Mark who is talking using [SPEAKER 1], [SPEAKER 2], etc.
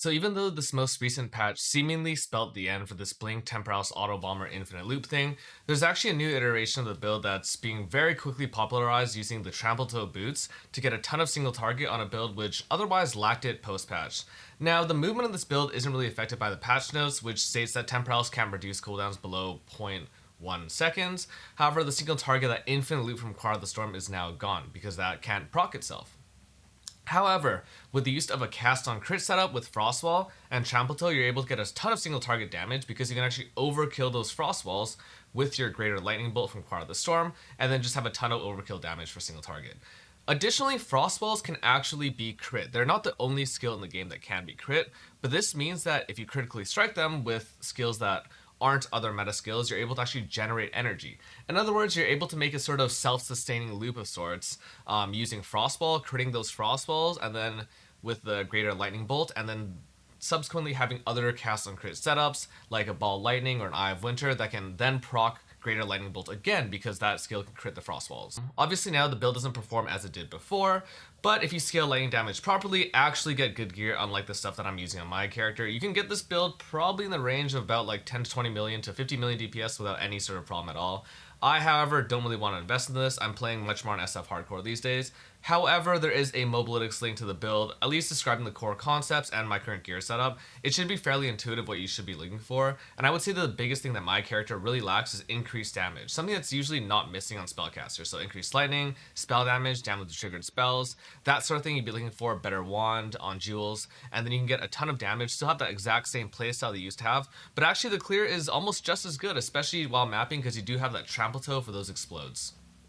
[SPEAKER 1] So even though this most recent patch seemingly spelled the end for this Blink Temporal's Autobomber infinite loop thing, there's actually a new iteration of the build that's being very quickly popularized using the trample toe boots to get a ton of single target on a build which otherwise lacked it post-patch. Now, the movement of this build isn't really affected by the patch notes, which states that Temporals can reduce cooldowns below 0.1 seconds. However, the single target, that infinite loop from Choir of the Storm, is now gone because that can't proc itself. However, with the use of a cast on crit setup with Frostwall and Trample Toe, you're able to get a ton of single target damage because you can actually overkill those Frostwalls with your Greater Lightning Bolt from Choir of the Storm, and then just have a ton of overkill damage for single target. Additionally, Frostwalls can actually be crit. They're not the only skill in the game that can be crit, but this means that if you critically strike them with skills that aren't other meta skills, you're able to actually generate energy. In other words, you're able to make a sort of self-sustaining loop of sorts, using Frostball, critting those Frostballs, and then with the Greater Lightning Bolt, and then subsequently having other cast on crit setups, like a Ball Lightning or an Eye of Winter, that can then proc Greater Lightning Bolt again because that skill can crit the frost walls. Obviously now the build doesn't perform as it did before, but if you scale lightning damage properly, actually get good gear, unlike the stuff that I'm using on my character, you can get this build probably in the range of about like 10 to 20 million to 50 million DPS without any sort of problem at all. I, however, don't really want to invest in this. I'm playing much more on SF Hardcore these days. However, there is a Mobalytics link to the build, at least describing the core concepts and my current gear setup. It should be fairly intuitive what you should be looking for, and I would say that the biggest thing that my character really lacks is increased damage, something that's usually not missing on spellcasters. So increased lightning, spell damage to triggered spells, that sort of thing you'd be looking for. Better wand on jewels, and then you can get a ton of damage, still have that exact same playstyle that you used to have, but actually the clear is almost just as good, especially while mapping, because you do have that trample toe for those explodes.